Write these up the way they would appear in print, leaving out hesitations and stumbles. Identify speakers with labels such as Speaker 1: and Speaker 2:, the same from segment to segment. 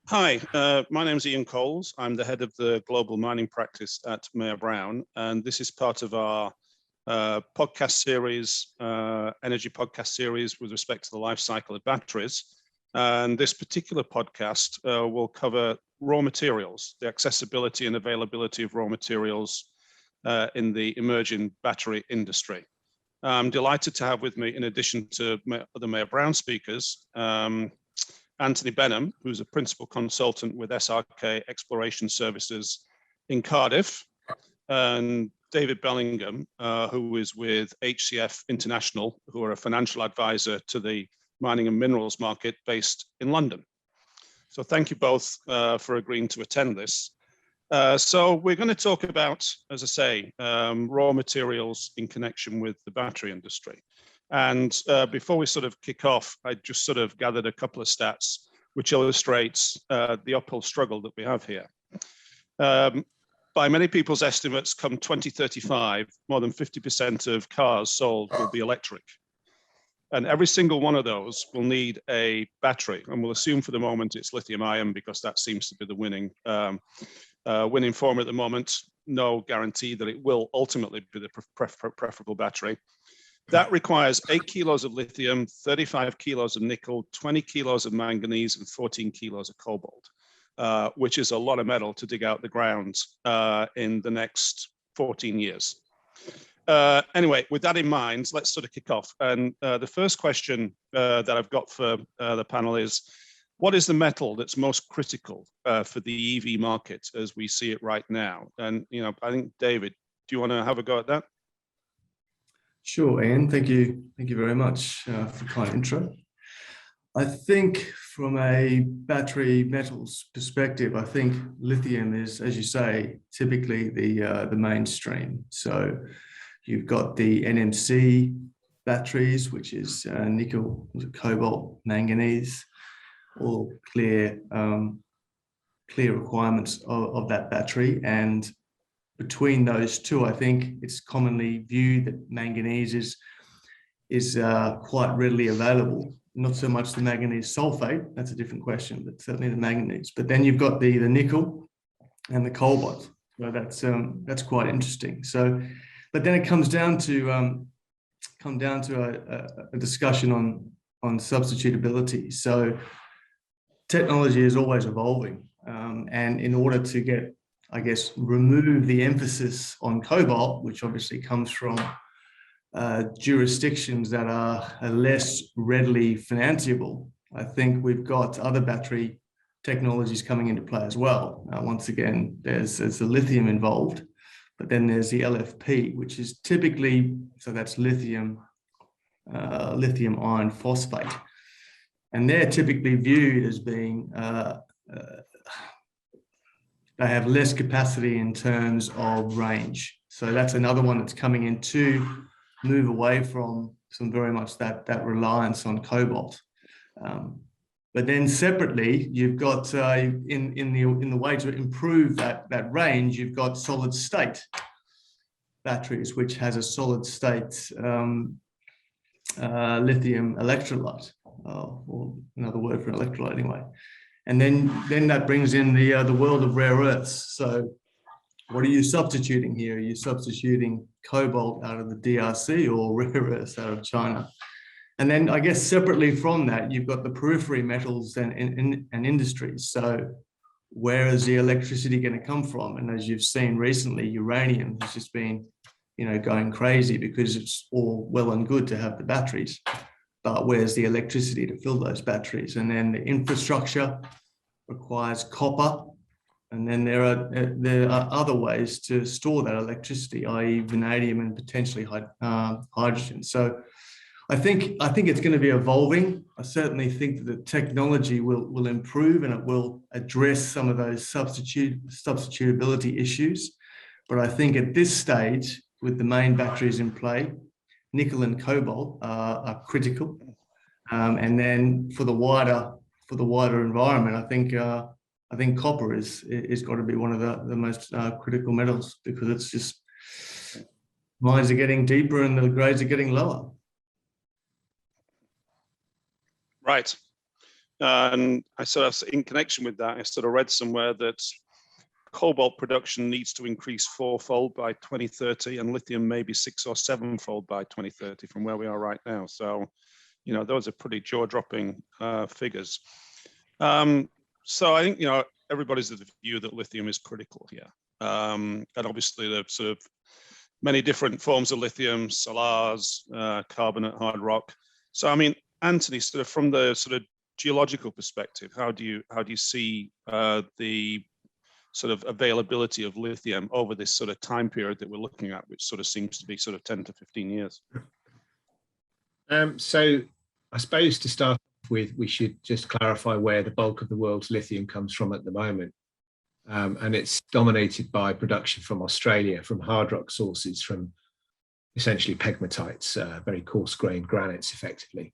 Speaker 1: Hi, my name is Ian Coles. I'm the head of the global mining practice at Mayer Brown, and this is part of our podcast series, energy podcast series with respect to the life cycle of batteries. And this particular podcast will cover raw materials, the accessibility and availability of raw materials in the emerging battery industry. I'm delighted to have with me, in addition to the Mayer Brown speakers, Anthony Benham, who's a principal consultant with SRK Exploration Services in Cardiff, and David Bellingham, who is with HCF International, who are a financial advisor to the mining and minerals market based in London. So thank you both for agreeing to attend this. So we're going to talk about, as I say, raw materials in connection with the battery industry. And before we sort of kick off, I just sort of gathered a couple of stats which illustrates the uphill struggle that we have here. By many people's estimates, come 2035, more than 50% of cars sold will be electric. And every single one of those will need a battery. And we'll assume for the moment it's lithium ion because that seems to be the winning form at the moment. No guarantee that it will ultimately be the preferable battery. That requires 8 kilos of lithium, 35 kilos of nickel, 20 kilos of manganese, and 14 kilos of cobalt, which is a lot of metal to dig out the ground in the next 14 years. Anyway, with that in mind, let's sort of kick off. And the first question that I've got for the panel is, what is the metal that's most critical for the EV market as we see it right now? And, I think, David, do you want to have a go at that?
Speaker 2: Sure, Ian. Thank you. Thank you very much for the kind intro. I think from a battery metals perspective, I think lithium is, as you say, typically the mainstream. So you've got the NMC batteries, which is nickel, cobalt, manganese, all clear requirements of that battery. And between those two, I think it's commonly viewed that manganese is quite readily available. Not so much the manganese sulfate, that's a different question, but certainly the manganese. But then you've got the nickel and the cobalt. So that's quite interesting. So, but then it comes down to a discussion on substitutability. So technology is always evolving, and in order to get, I guess, remove the emphasis on cobalt, which obviously comes from jurisdictions that are less readily financeable. I think we've got other battery technologies coming into play as well. Once again, there's the lithium involved, but then there's the LFP, which is typically, so that's lithium iron phosphate. And they're typically viewed as being they have less capacity in terms of range. So that's another one that's coming in to move away from some very much that reliance on cobalt. But then separately, you've got in the way to improve that range, you've got solid state batteries, which has a solid state lithium electrolyte, or another word for electrolyte anyway. And then that brings in the world of rare earths. So what are you substituting here? Are you substituting cobalt out of the DRC or rare earths out of China? And then I guess separately from that, you've got the periphery metals and industries. So where is the electricity going to come from? And as you've seen recently, uranium has just been, going crazy because it's all well and good to have the batteries. But where's the electricity to fill those batteries? And then the infrastructure requires copper. And then there are other ways to store that electricity, i.e. vanadium and potentially hydrogen. So I think it's going to be evolving. I certainly think that the technology will improve and it will address some of those substitutability issues. But I think at this stage, with the main batteries in play, nickel and cobalt are critical, and then for the wider environment, I think copper is got to be one of the most critical metals, because it's just mines are getting deeper and the grades are getting lower.
Speaker 1: Right. And I sort of, in connection with that, I sort of read somewhere that cobalt production needs to increase fourfold by 2030, and lithium maybe 6 or 7-fold by 2030 from where we are right now. So, you know, those are pretty jaw-dropping figures. So I think, you know, everybody's of the view that lithium is critical here. And obviously the sort of many different forms of lithium, salars, carbonate, hard rock. So, I mean, Anthony, sort of from the sort of geological perspective, how do you see the sort of availability of lithium over this sort of time period that we're looking at, which sort of seems to be sort of 10 to 15 years?
Speaker 3: So I suppose to start with, we should just clarify where the bulk of the world's lithium comes from at the moment. And it's dominated by production from Australia, from hard rock sources, from essentially pegmatites, very coarse-grained granites, effectively.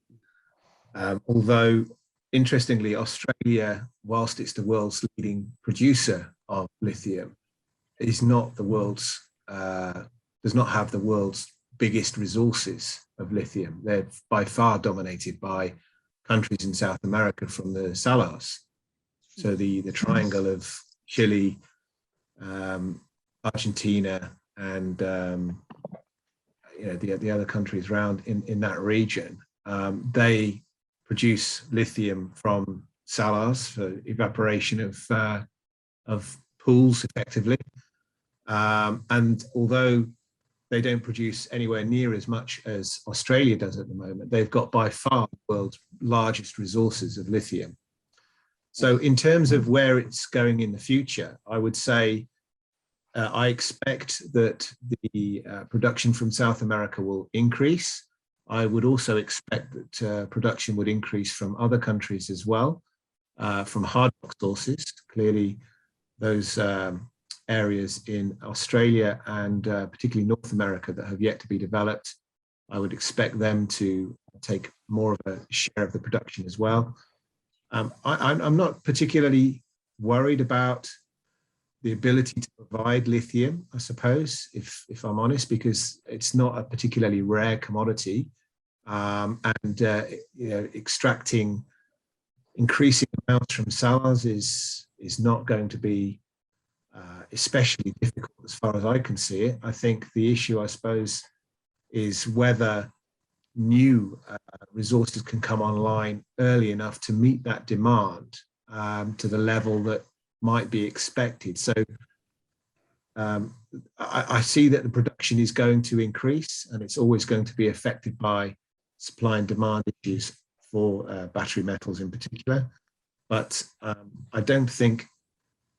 Speaker 3: Although, interestingly, Australia, whilst it's the world's leading producer of lithium, is not the world's, does not have the world's biggest resources of lithium. They're by far dominated by countries in South America from the salars. So the triangle of Chile, Argentina, and you know, the other countries around in that region, they produce lithium from salars for evaporation of pools, effectively. And although they don't produce anywhere near as much as Australia does at the moment, they've got by far the world's largest resources of lithium. So in terms of where it's going in the future, I would say I expect that the production from South America will increase. I would also expect that production would increase from other countries as well, from hard rock sources. Clearly, those areas in Australia and particularly North America that have yet to be developed, I would expect them to take more of a share of the production as well. I'm not particularly worried about the ability to provide lithium, I suppose, if I'm honest, because it's not a particularly rare commodity, and you know, extracting increasing amounts from salars is not going to be especially difficult as far as I can see it. I think the issue, I suppose, is whether new resources can come online early enough to meet that demand to the level that might be expected. So I see that the production is going to increase, and it's always going to be affected by supply and demand issues for battery metals in particular. But I don't think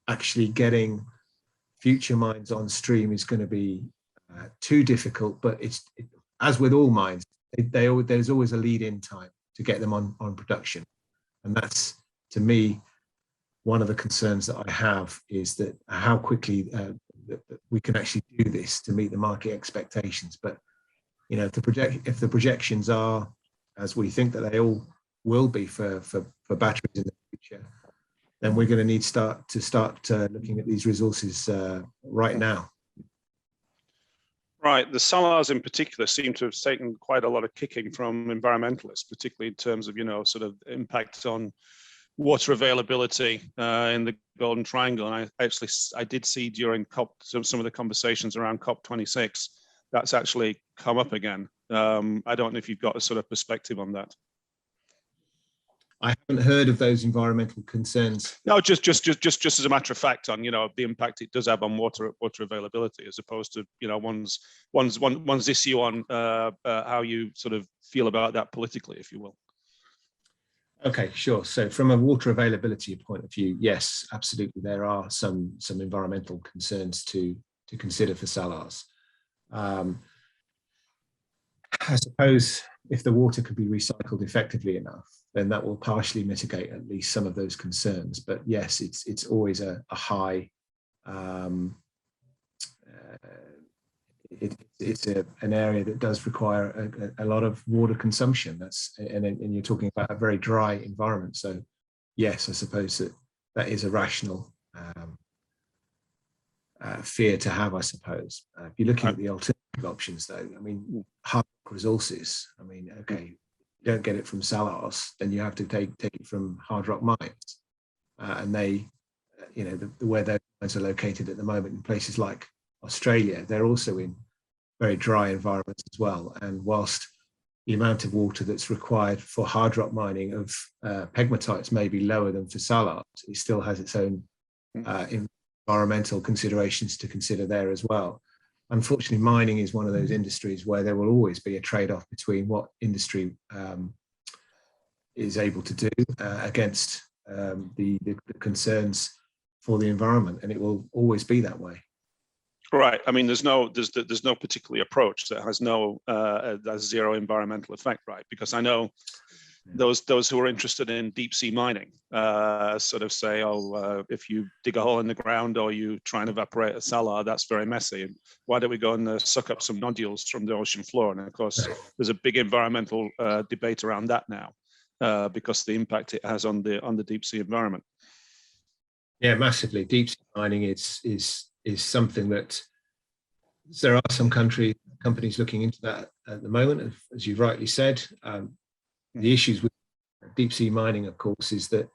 Speaker 3: actually getting future mines on stream is going to be too difficult, but as with all mines, there's always a lead-in time to get them on production. And that's, to me, one of the concerns that I have, is that how quickly we can actually do this to meet the market expectations. But you know, if the projections are as we think that they all will be for batteries in the future, then we're going to need to start looking at these resources right now.
Speaker 1: Right, the salars in particular seem to have taken quite a lot of kicking from environmentalists, particularly in terms of, you know, sort of impact on water availability in the Golden Triangle. And I did see during some of the conversations around COP26, that's actually come up again. I don't know if you've got a sort of perspective on that.
Speaker 3: I haven't heard of those environmental concerns.
Speaker 1: No, just as a matter of fact, on, you know, the impact it does have on water availability, as opposed to, you know, one's issue on how you sort of feel about that politically, if you will.
Speaker 3: Okay, sure. So from a water availability point of view, yes, absolutely, there are some environmental concerns to consider for salars. I suppose if the water could be recycled effectively enough, then that will partially mitigate at least some of those concerns. But yes, it's always a high, it's an area that does require a lot of water consumption. And you're talking about a very dry environment. So yes, I suppose that is a rational fear to have, I suppose. If you're looking at the alternative options, though, I mean, hard rock resources, I mean, okay, you don't get it from salars, then you have to take it from hard rock mines. And they, where their mines are located at the moment in places like Australia, they're also in very dry environments as well. And whilst the amount of water that's required for hard rock mining of pegmatites may be lower than for salars, it still has its own environmental considerations to consider there as well. Unfortunately, mining is one of those industries where there will always be a trade-off between what industry is able to do against the concerns for the environment, and it will always be that way.
Speaker 1: Right. I mean, there's no particular approach that has zero environmental effect, right? Because I know those who are interested in deep sea mining sort of say, if you dig a hole in the ground or you try and evaporate a salar, that's very messy. Why don't we go and suck up some nodules from the ocean floor? And of course, there's a big environmental debate around that now because of the impact it has on the deep sea environment.
Speaker 3: Yeah, massively. Deep sea mining is something that there are some companies looking into that at the moment, as you rightly said. The issues with deep sea mining, of course, is that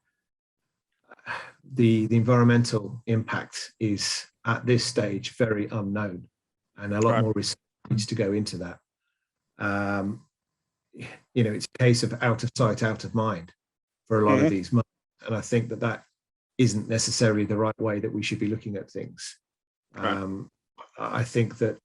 Speaker 3: the environmental impact is at this stage very unknown, and a lot more research needs to go into that. It's a case of out of sight, out of mind for a lot of these mines, and I think that isn't necessarily the right way that we should be looking at things. I think that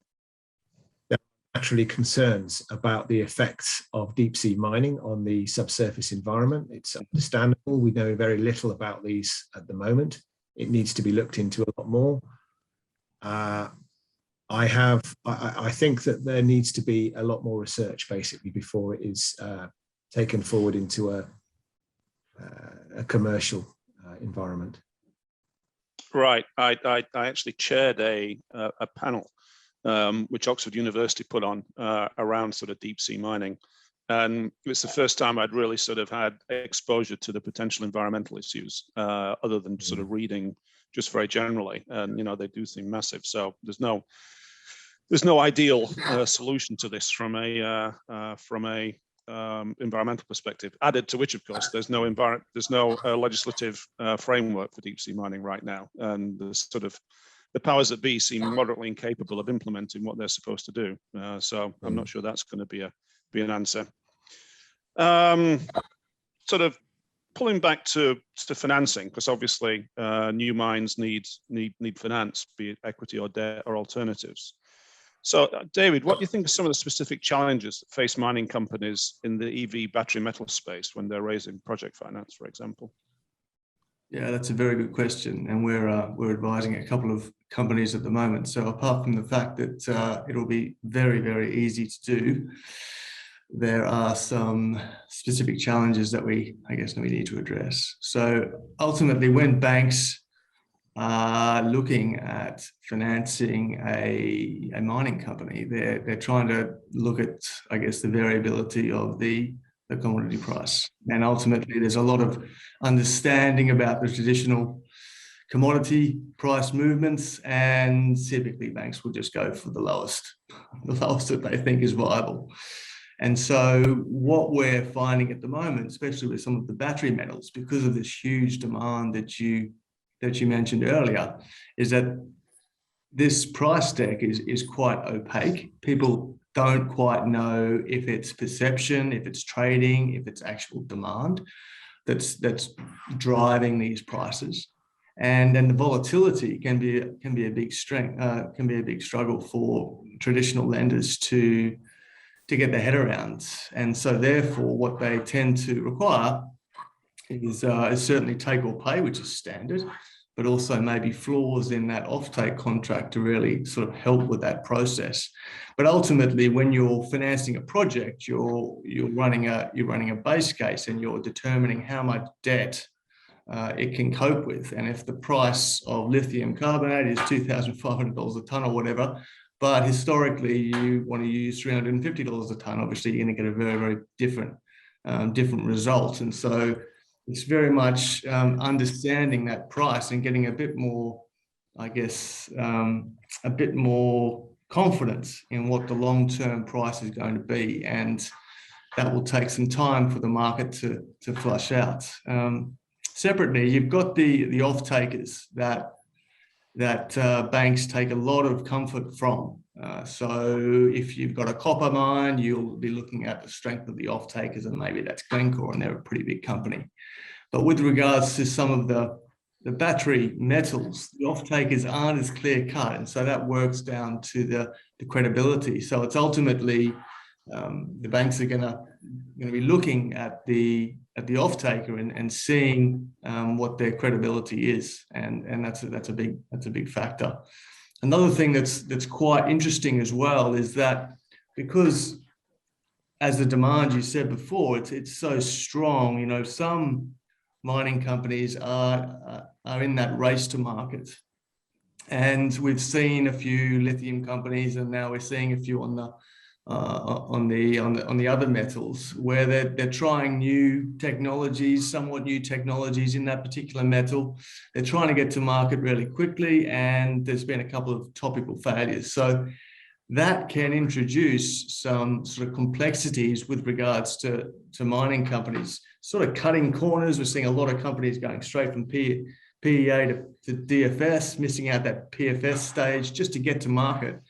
Speaker 3: there are naturally concerns about the effects of deep sea mining on the subsurface environment. It's understandable. We know very little about these at the moment. It needs to be looked into a lot more. I think that there needs to be a lot more research basically before it is taken forward into a commercial environment.
Speaker 1: Right. I actually chaired a panel which Oxford University put on around sort of deep sea mining. And it's the first time I'd really sort of had exposure to the potential environmental issues other than sort of reading just very generally. And, they do seem massive. So there's no ideal solution to this from a environmental perspective. Added to which, of course, there's no legislative framework for deep sea mining right now, and the powers that be seem moderately incapable of implementing what they're supposed to do. So I'm not sure that's going to be an answer. Sort of pulling back to financing, because obviously new mines need finance, be it equity or debt or alternatives. So, David, what do you think are some of the specific challenges that face mining companies in the EV battery metal space when they're raising project finance, for example?
Speaker 2: Yeah, that's a very good question, and we're advising a couple of companies at the moment. So, apart from the fact that it'll be very, very easy to do, there are some specific challenges that we need to address. So, ultimately, when banks looking at financing a mining company, they're trying to look at, the variability of the commodity price. And ultimately, there's a lot of understanding about the traditional commodity price movements, and typically banks will just go for the lowest that they think is viable. And so what we're finding at the moment, especially with some of the battery metals, because of this huge demand that you mentioned earlier, is that this price deck is quite opaque. People don't quite know if it's perception, if it's trading, if it's actual demand that's driving these prices. And the volatility can be a big strength, can be a big struggle for traditional lenders to get their head around. And so therefore what they tend to require is certainly take or pay, which is standard, but also maybe floors in that offtake contract to really sort of help with that process. But ultimately, when you're financing a project, you're running a base case, and you're determining how much debt it can cope with. And if the price of lithium carbonate is $2,500 a ton or whatever, but historically you want to use $350 a ton, obviously you're going to get a very, very different result. And so it's very much understanding that price and getting a bit more, a bit more confidence in what the long-term price is going to be. And that will take some time for the market to flush out. Separately, you've got the off-takers that banks take a lot of comfort from. So if you've got a copper mine, you'll be looking at the strength of the off-takers, and maybe that's Glencore, and they're a pretty big company. But with regards to some of the battery metals, the off-takers aren't as clear-cut, and so that works down to the credibility. So it's ultimately the banks are going to be looking at the off-taker and seeing what their credibility is, and that's a big factor. Another thing that's quite interesting as well is that because as the demand, you said before, it's so strong, you know, some mining companies are in that race to market. And we've seen a few lithium companies, and now we're seeing a few on the other metals, where they're trying new technologies, somewhat new technologies in that particular metal. They're trying to get to market really quickly, and there's been a couple of topical failures. So that can introduce some sort of complexities with regards to mining companies, sort of cutting corners. We're seeing a lot of companies going straight from PEA to DFS, missing out that PFS stage just to get to market.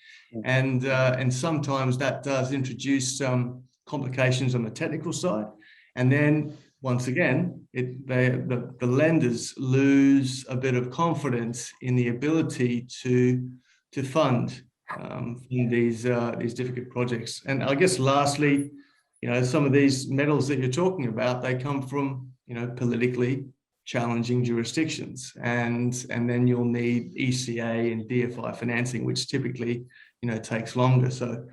Speaker 2: And sometimes that does introduce some complications on the technical side. And then once again, the lenders lose a bit of confidence in the ability to fund these difficult projects. And I guess lastly, you know, some of these metals that you're talking about, they come from, you know, politically challenging jurisdictions, and then you'll need ECA and DFI financing, which typically, you know, takes longer. So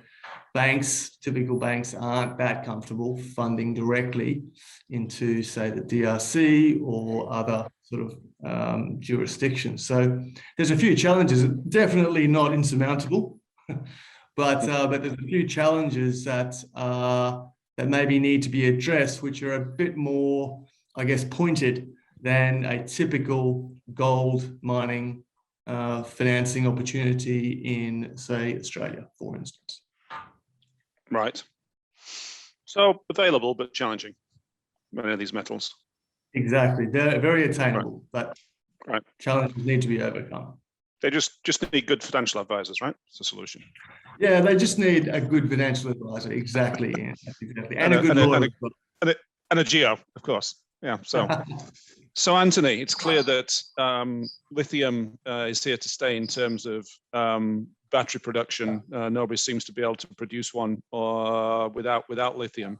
Speaker 2: typical banks aren't that comfortable funding directly into, say, the DRC or other sort of jurisdictions. So there's a few challenges, definitely not insurmountable, but there's a few challenges that maybe need to be addressed, which are a bit more, I guess, pointed than a typical gold mining financing opportunity in, say, Australia, for instance.
Speaker 1: Right. So available but challenging, many of these metals.
Speaker 2: Exactly. They're very attainable,
Speaker 1: right.
Speaker 2: But challenges need to be overcome.
Speaker 1: They just need good financial advisors, right? It's a solution.
Speaker 2: Yeah, they just need a good financial advisor. Exactly. Yeah, exactly. And a good lawyer.
Speaker 1: And a geo, of course. Yeah. So Anthony, it's clear that lithium is here to stay in terms of battery production. Nobody seems to be able to produce one without lithium.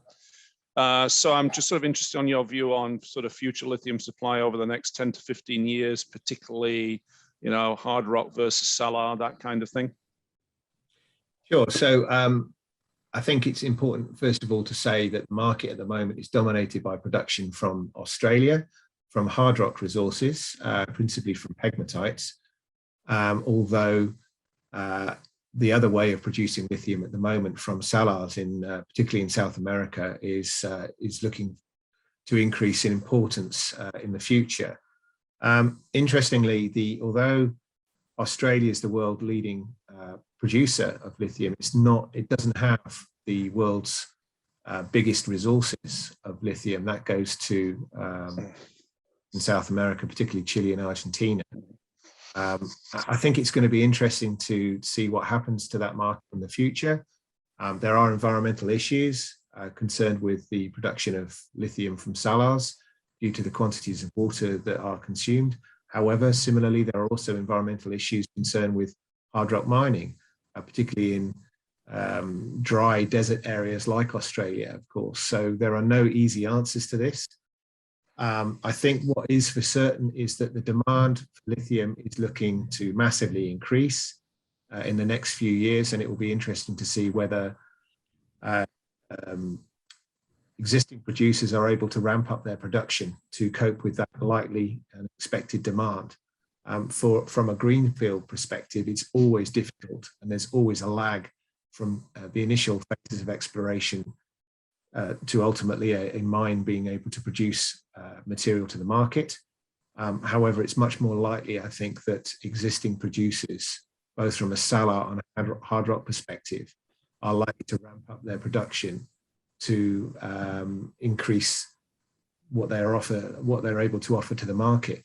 Speaker 1: So I'm just sort of interested on your view on sort of future lithium supply over the next 10 to 15 years, particularly, you know, hard rock versus salar, that kind of thing.
Speaker 3: Sure. So I think it's important, first of all, to say that the market at the moment is dominated by production from Australia, from hard rock resources, principally from pegmatites, although the other way of producing lithium at the moment from salars, particularly in South America, is looking to increase in importance in the future. Interestingly, although Australia is the world leading producer of lithium, it doesn't have the world's biggest resources of lithium. That goes to in South America, particularly Chile and Argentina. I think it's going to be interesting to see what happens to that market in the future. There are environmental issues concerned with the production of lithium from salars due to the quantities of water that are consumed. However, similarly, there are also environmental issues concerned with hard rock mining, particularly in dry desert areas like Australia, of course. So there are no easy answers to this. I think what is for certain is that the demand for lithium is looking to massively increase in the next few years, and it will be interesting to see whether existing producers are able to ramp up their production to cope with that likely and expected demand. From a greenfield perspective, it's always difficult, and there's always a lag from the initial phases of exploration to ultimately a mine being able to produce material to the market. However, it's much more likely, I think, that existing producers, both from a salar and a hard rock perspective, are likely to ramp up their production to increase what they're able to offer to the market.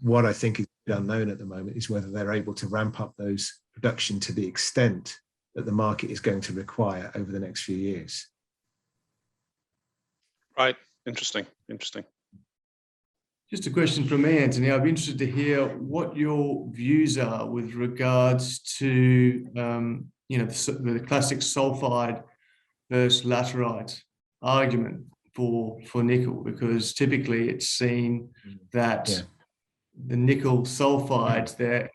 Speaker 3: What I think is unknown at the moment is whether they're able to ramp up those production to the extent that the market is going to require over the next few years.
Speaker 1: Right. Interesting.
Speaker 2: Just a question from me, Anthony. I'd be interested to hear what your views are with regards to, the classic sulfide versus laterite argument for nickel, because typically it's seen that the nickel sulfides, they're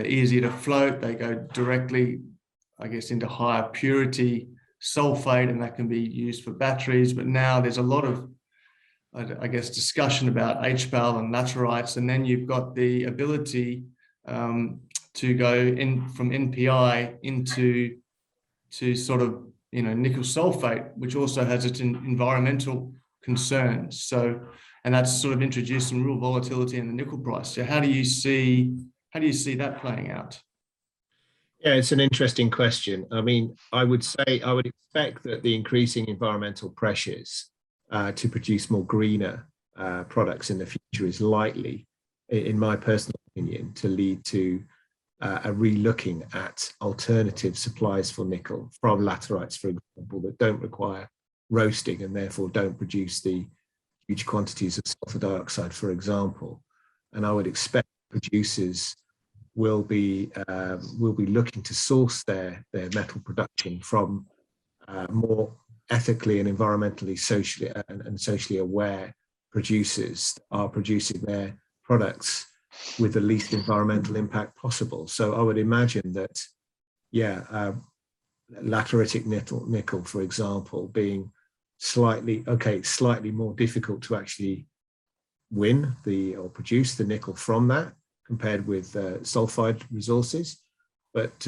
Speaker 2: easier to float. They go directly, I guess, into higher purity sulfate, and that can be used for batteries. But now there's a lot of, I guess, discussion about HPAL and laterites, and then you've got the ability to go in from NPI into sort of nickel sulfate, which also has its environmental concerns. So, and that's sort of introduced some real volatility in the nickel price. So how do you see that playing out?
Speaker 3: Yeah, it's an interesting question. I mean, I would expect that the increasing environmental pressures to produce more greener products in the future is likely, in my personal opinion, to lead to a re-looking at alternative supplies for nickel from laterites, for example, that don't require roasting and therefore don't produce the huge quantities of sulfur dioxide, for example. And I would expect producers will be looking to source their metal production from more ethically and environmentally, socially aware producers are producing their products with the least environmental impact possible. So I would imagine that, lateritic nickel, for example, being slightly more difficult to actually win or produce the nickel from that compared with sulfide resources. But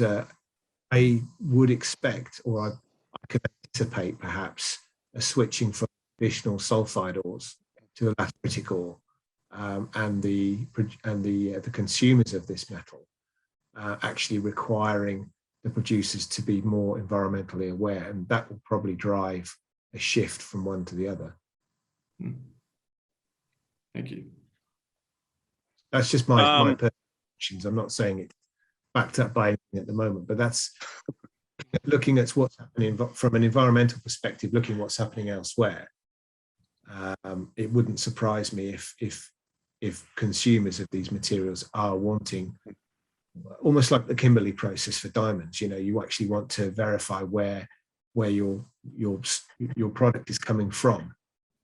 Speaker 3: I would expect, or I could anticipate perhaps, a switching from traditional sulfide ores to a lateritic ore, and the consumers of this metal actually requiring the producers to be more environmentally aware, and that will probably drive a shift from one to the other.
Speaker 2: Thank you.
Speaker 3: That's just my predictions. I'm not saying it's backed up by anything at the moment, but that's looking at what's happening from an environmental perspective, looking what's happening elsewhere. It wouldn't surprise me if consumers of these materials are wanting, almost like the Kimberley process for diamonds, you actually want to verify where your product is coming from,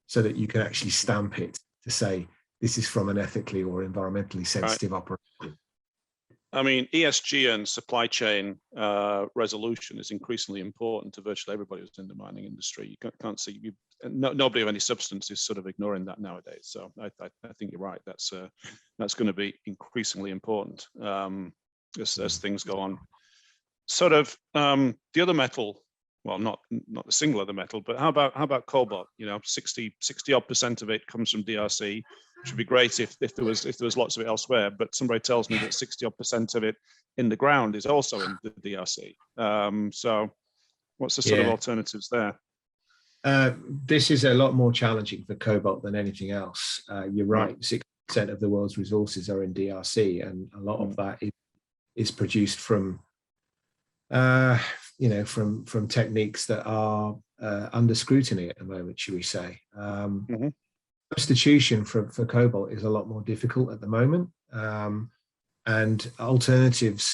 Speaker 3: so that you can actually stamp it to say this is from an ethically or environmentally sensitive operation.
Speaker 1: I mean, ESG and supply chain resolution is increasingly important to virtually everybody who's in the mining industry. You can't see nobody of any substance is sort of ignoring that nowadays. So I think you're right. That's going to be increasingly important as things go on. Sort of the other metal. Well, not the single other metal, but how about cobalt? 60 odd % of it comes from DRC. Which would be great if there was lots of it elsewhere. But somebody tells me that 60 odd % of it in the ground is also in the DRC. So what's the sort of alternatives there?
Speaker 3: This is a lot more challenging for cobalt than anything else. You're right. 60% of the world's resources are in DRC, and a lot of that is produced from from techniques that are under scrutiny at the moment, should we say. Substitution for cobalt is a lot more difficult at the moment, and alternatives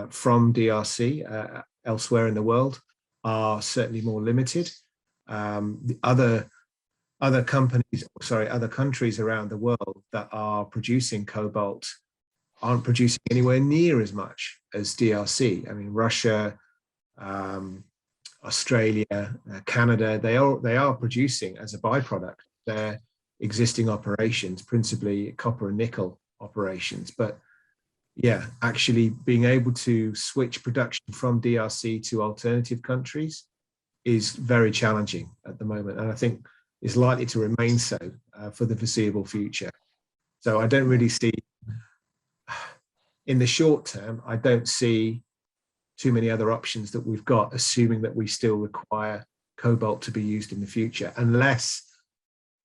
Speaker 3: from DRC elsewhere in the world are certainly more limited. The other countries around the world that are producing cobalt aren't producing anywhere near as much as DRC. I mean, Russia, Australia, Canada, they are producing as a byproduct their existing operations, principally copper and nickel operations. But actually being able to switch production from DRC to alternative countries is very challenging at the moment, and I think is likely to remain so for the foreseeable future. So I don't really see, in the short term, I don't see too many other options that we've got, assuming that we still require cobalt to be used in the future, unless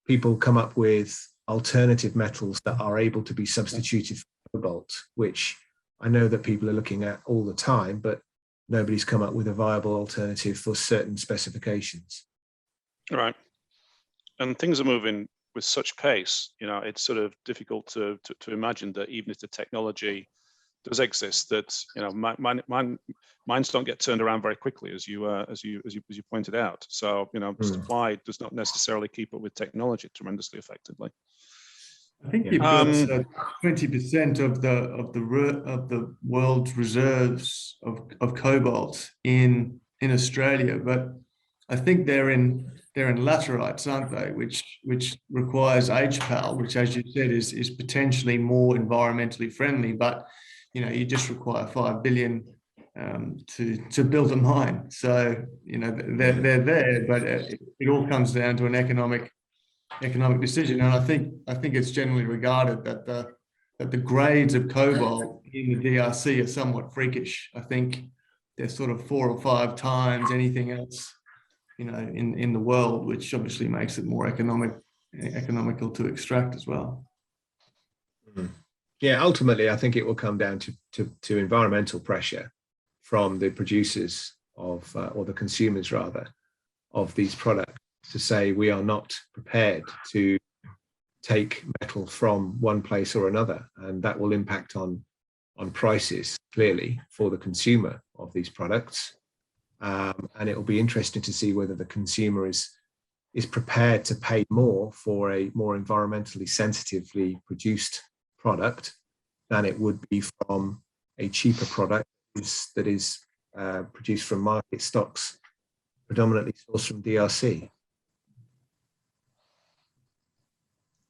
Speaker 3: people come up with alternative metals that are able to be substituted for cobalt, which I know that people are looking at all the time, but nobody's come up with a viable alternative for certain specifications.
Speaker 1: Right. And things are moving with such pace, it's sort of difficult to imagine that even if the technology does exist, that mines don't get turned around very quickly, as you pointed out. So supply does not necessarily keep up with technology tremendously effectively.
Speaker 2: I think you've got 20% of the world's reserves of cobalt in Australia, but I think they're in laterites, aren't they? Which requires HPAL, which, as you said, is potentially more environmentally friendly, but you just require 5 billion to build a mine. So they're there, but it all comes down to an economic decision. And I think it's generally regarded that the grades of cobalt in the DRC are somewhat freakish. I think they're sort of 4 or 5 times anything else in the world, which obviously makes it more economical to extract as well.
Speaker 3: Yeah, ultimately, I think it will come down to environmental pressure from the producers of, or the consumers rather, of these products, to say we are not prepared to take metal from one place or another, and that will impact on prices clearly for the consumer of these products. And it will be interesting to see whether the consumer is prepared to pay more for a more environmentally sensitively produced product than it would be from a cheaper product that is produced from market stocks, predominantly sourced from DRC.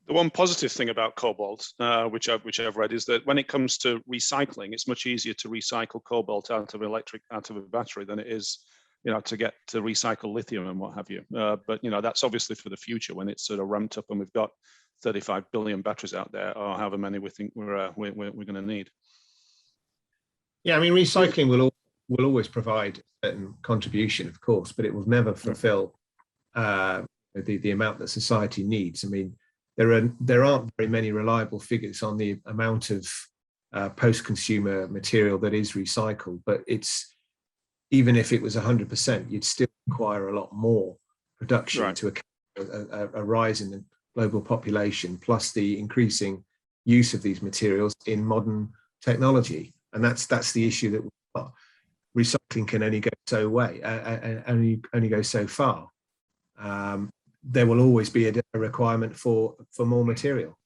Speaker 1: The one positive thing about cobalt, which I've read, is that when it comes to recycling, it's much easier to recycle cobalt out of a battery than it is, to get to recycle lithium and what have you. But that's obviously for the future when it's sort of ramped up and we've got 35 billion batteries out there, or however many we think we're going to need.
Speaker 3: Yeah, I mean, recycling will always provide a certain contribution, of course, but it will never fulfill the amount that society needs. I mean, there aren't very many reliable figures on the amount of post-consumer material that is recycled, but even if it was 100%, you'd still require a lot more production to account a rise in the global population, plus the increasing use of these materials in modern technology. And that's the issue that we've got. Recycling can only go so way, only go so far. There will always be a requirement for more material.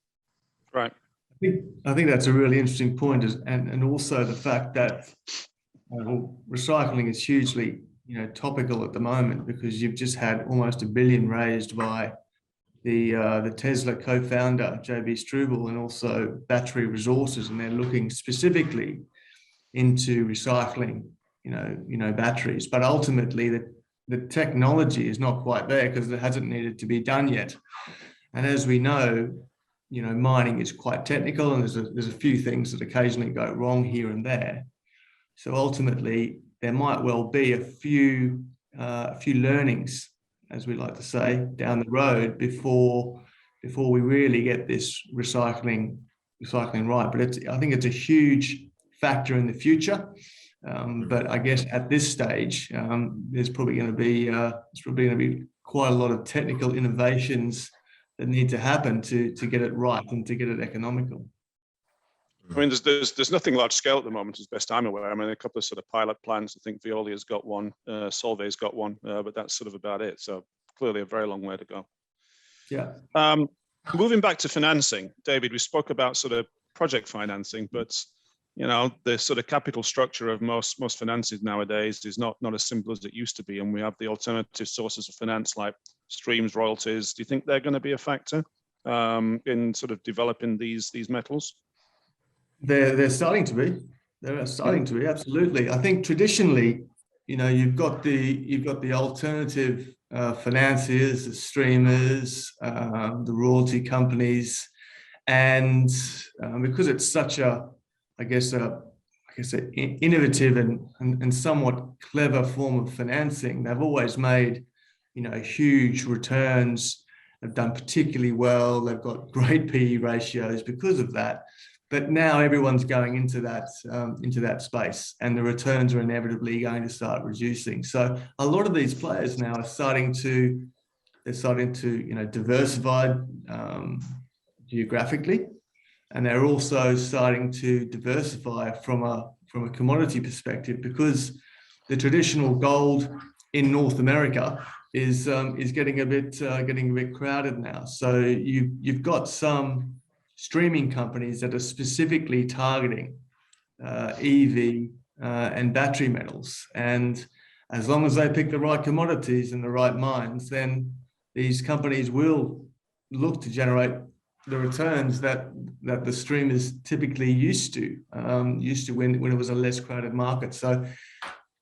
Speaker 1: Right.
Speaker 2: I think that's a really interesting point, and also the fact that recycling is hugely topical at the moment, because you've just had almost $1 billion raised by the Tesla co-founder JB Struble, and also Battery Resources, and they're looking specifically into recycling batteries. But ultimately the technology is not quite there because it hasn't needed to be done yet. And as we know, mining is quite technical, and there's a few things that occasionally go wrong here and there. So ultimately, there might well be a few learnings, as we like to say, down the road before we really get this recycling right. But I think it's a huge factor in the future. But I guess at this stage, there's probably going to be quite a lot of technical innovations that need to happen to get it right and to get it economical.
Speaker 1: I mean, there's nothing large scale at the moment, as best I'm aware. I mean, a couple of sort of pilot plants. I think Veolia's got one, Solvay's got one, but that's sort of about it. So clearly a very long way to go.
Speaker 2: Yeah.
Speaker 1: Moving back to financing, David, we spoke about sort of project financing, but the sort of capital structure of most finances nowadays is not as simple as it used to be, and we have the alternative sources of finance like streams, royalties. Do you think they're going to be a factor in sort of developing these metals?
Speaker 2: They're starting to be. They're starting to be, absolutely. I think traditionally, you've got the alternative financiers, the streamers, the royalty companies, and because it's such an innovative and somewhat clever form of financing, they've always made huge returns, have done particularly well. They've got great PE ratios because of that. But now everyone's going into that space, and the returns are inevitably going to start reducing. So a lot of these players now are starting to diversify geographically, and they're also starting to diversify from a commodity perspective, because the traditional gold in North America is getting a bit crowded now. So you've got some streaming companies that are specifically targeting EV and battery metals, and as long as they pick the right commodities and the right mines, then these companies will look to generate the returns that the stream is typically used to when it was a less crowded market. So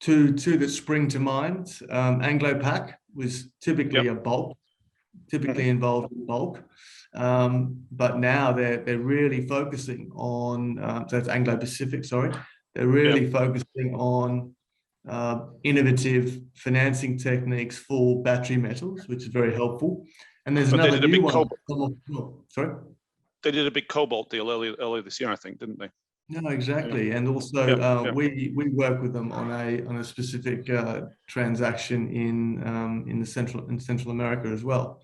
Speaker 2: two that spring to mind, Anglo-Pac was typically involved in bulk. But now they're really focusing on, so that's Anglo-Pacific, sorry. They're really focusing on innovative financing techniques for battery metals, which is very helpful. And there's another new one. Sorry?
Speaker 1: They did a big cobalt deal earlier this year, I think, didn't they?
Speaker 2: No, exactly. And also we work with them on a specific transaction in Central America as well,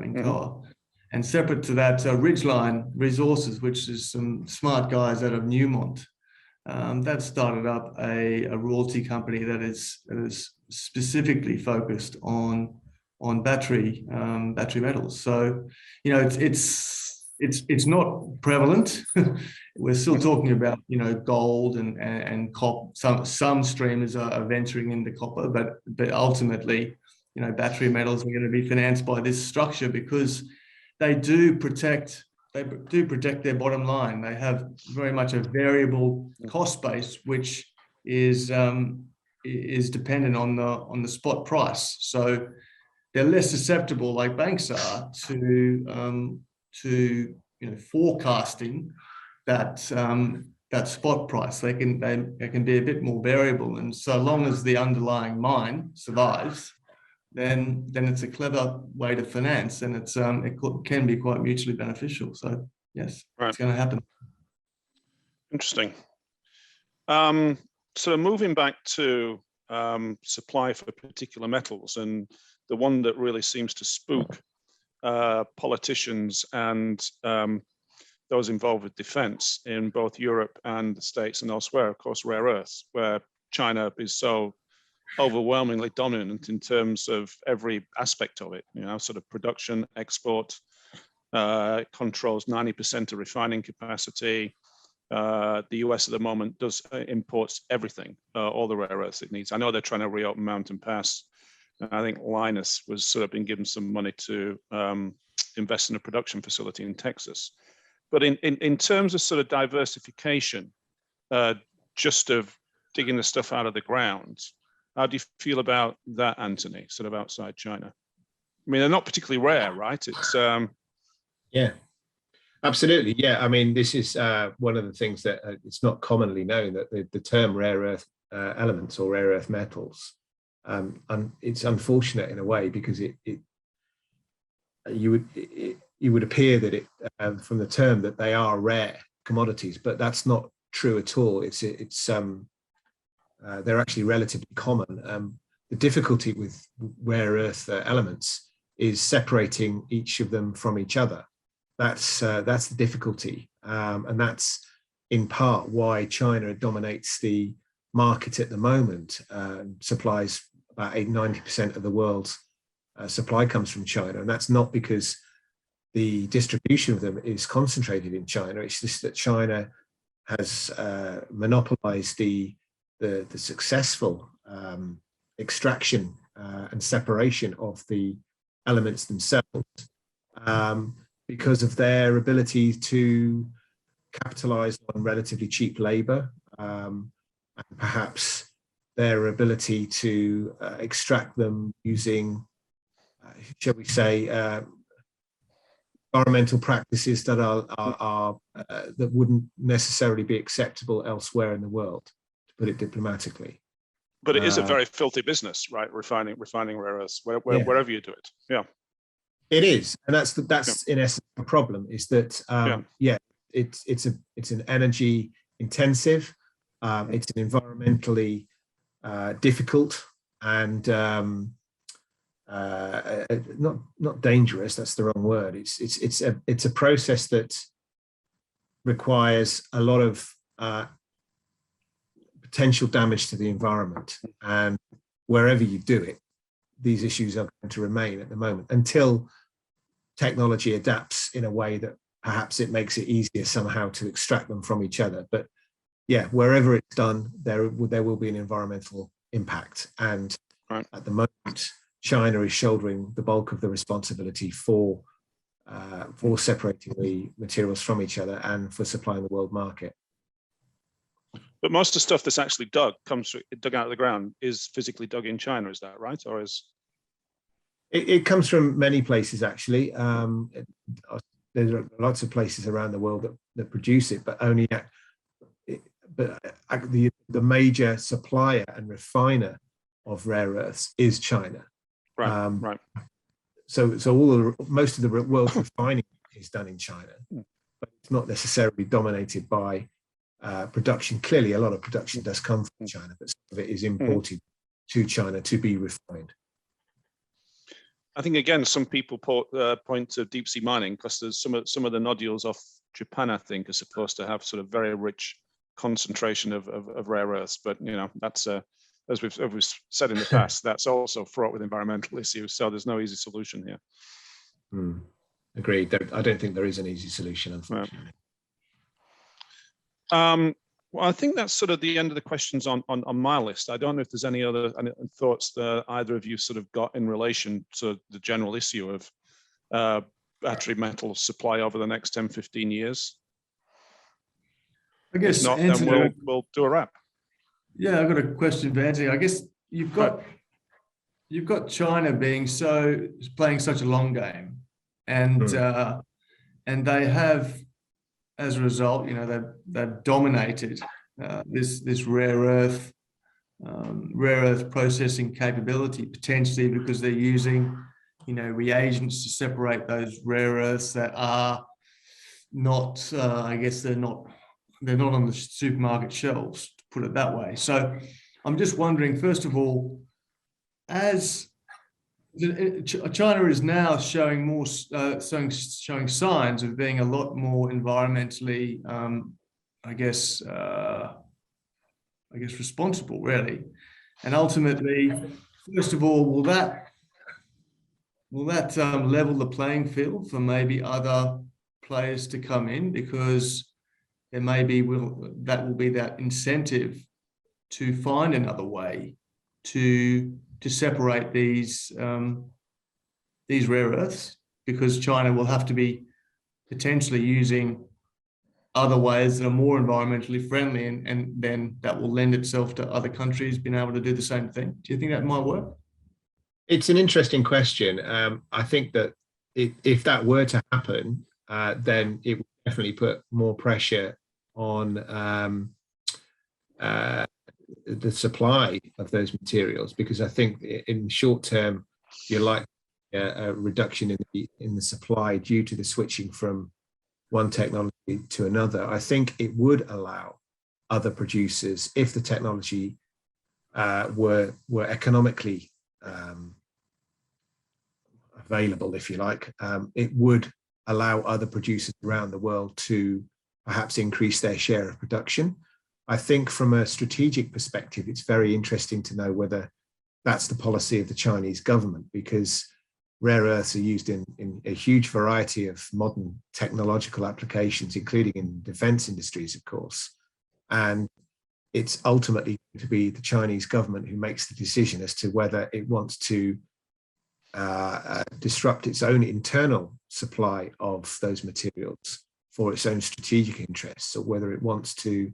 Speaker 2: in Coa. And separate to that, Ridgeline Resources, which is some smart guys out of Newmont, that started up a royalty company that is specifically focused on battery metals. So it's not prevalent. We're still talking about gold and copper. Some streamers are venturing into copper, but ultimately battery metals are going to be financed by this structure, because they do protect their bottom line. They have very much a variable cost base, which is dependent on the spot price. So they're less susceptible, like banks are, to forecasting that spot price. They can be a bit more variable, and so long as the underlying mine survives, then it's a clever way to finance, and it can be quite mutually beneficial. So yes, It's going to happen.
Speaker 1: Interesting. So moving back to supply for particular metals, and the one that really seems to spook politicians and those involved with defense in both Europe and the States and elsewhere, of course, rare earths, where China is so overwhelmingly dominant in terms of every aspect of it, sort of production, export, controls 90% of refining capacity. The US at the moment imports everything, all the rare earths it needs. I know they're trying to reopen Mountain Pass. I think Linus was sort of been given some money to invest in a production facility in Texas. But in terms of sort of diversification, just of digging the stuff out of the ground, how do you feel about that, Anthony, sort of outside China? I mean, they're not particularly rare, right? It's
Speaker 3: yeah, absolutely. Yeah, I mean, this is one of the things that it's not commonly known, that the term rare earth elements or rare earth metals, and it's unfortunate in a way, because you would appear that it from the term that they are rare commodities, but that's not true at all. They're actually relatively common. The difficulty with rare earth elements is separating each of them from each other. That's the difficulty, and that's in part why China dominates the market at the moment. Supplies about 90% of the world's supply comes from China, and that's not because the distribution of them is concentrated in China. It's just that China has monopolized the successful extraction and separation of the elements themselves, because of their ability to capitalize on relatively cheap labor, and perhaps their ability to extract them using, shall we say, environmental practices that that wouldn't necessarily be acceptable elsewhere in the world, to put it diplomatically.
Speaker 1: But it is a very filthy business, right? Refining rare earths, wherever you do it. Yeah.
Speaker 3: It is, and that's in essence the problem. Is that it's an energy intensive, it's an environmentally difficult and not dangerous. That's the wrong word. It's a process that requires a lot of potential damage to the environment, and wherever you do it, these issues are going to remain at the moment until technology adapts in a way that perhaps it makes it easier somehow to extract them from each other. But yeah, wherever it's done, there will be an environmental impact. And at the moment, China is shouldering the bulk of the responsibility for separating the materials from each other and for supplying the world market.
Speaker 1: But most of the stuff that's actually dug out of the ground is physically dug in China, is that right? Or is
Speaker 3: it comes from many places actually. There's lots of places around the world that produce it, but the major supplier and refiner of rare earths is China.
Speaker 1: Right.
Speaker 3: So most of the world's refining is done in China, but it's not necessarily dominated by production. Clearly, a lot of production does come from China, but some of it is imported to China to be refined.
Speaker 1: I think again, some people point to deep sea mining because there's some of the nodules off Japan, I think, are supposed to have sort of very rich concentration of rare earths. But that's as we've said in the past, that's also fraught with environmental issues. So there's no easy solution here.
Speaker 3: Agreed. I don't think there is an easy solution, unfortunately.
Speaker 1: Well, I think that's sort of the end of the questions on my list. I don't know if there's any other thoughts that either of you sort of got in relation to the general issue of battery metal supply over the next 10, 15 years.
Speaker 2: I guess
Speaker 1: if not, then we'll do a wrap.
Speaker 2: Yeah, I've got a question for Anthony. I guess you've got China playing such a long game, and they have, as a result, they've dominated this rare earth processing capability, potentially because they're using reagents to separate those rare earths that are not they're not on the supermarket shelves, to put it that way. So I'm just wondering, first of all, as China is now showing signs of being a lot more environmentally, responsible, really. And ultimately, first of all, will that level the playing field for maybe other players to come in, because there will be that incentive to find another way to separate these rare earths, because China will have to be potentially using other ways that are more environmentally friendly, and then that will lend itself to other countries being able to do the same thing. Do you think that might work?
Speaker 3: It's an interesting question. I think that if that were to happen, then it would definitely put more pressure on the supply of those materials, because I think in short term you're likely a reduction in the supply due to the switching from one technology to another. I think it would allow other producers, if the technology were economically available, if you like, it would allow other producers around the world to perhaps increase their share of production. I think from a strategic perspective, it's very interesting to know whether that's the policy of the Chinese government, because rare earths are used in a huge variety of modern technological applications, including in defense industries, of course. And it's ultimately going to be the Chinese government who makes the decision as to whether it wants to disrupt its own internal supply of those materials for its own strategic interests, or whether it wants to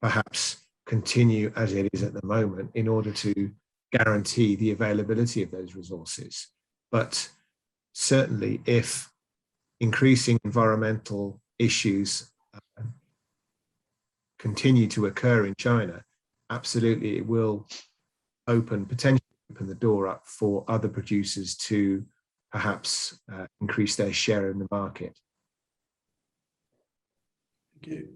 Speaker 3: perhaps continue as it is at the moment in order to guarantee the availability of those resources. But certainly, if increasing environmental issues continue to occur in China, absolutely it will potentially open the door up for other producers to perhaps increase their share in the market.
Speaker 2: Thank you.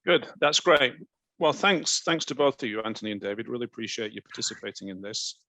Speaker 1: Good, that's great. Well, thanks to both of you, Anthony and David. Really appreciate you participating in this.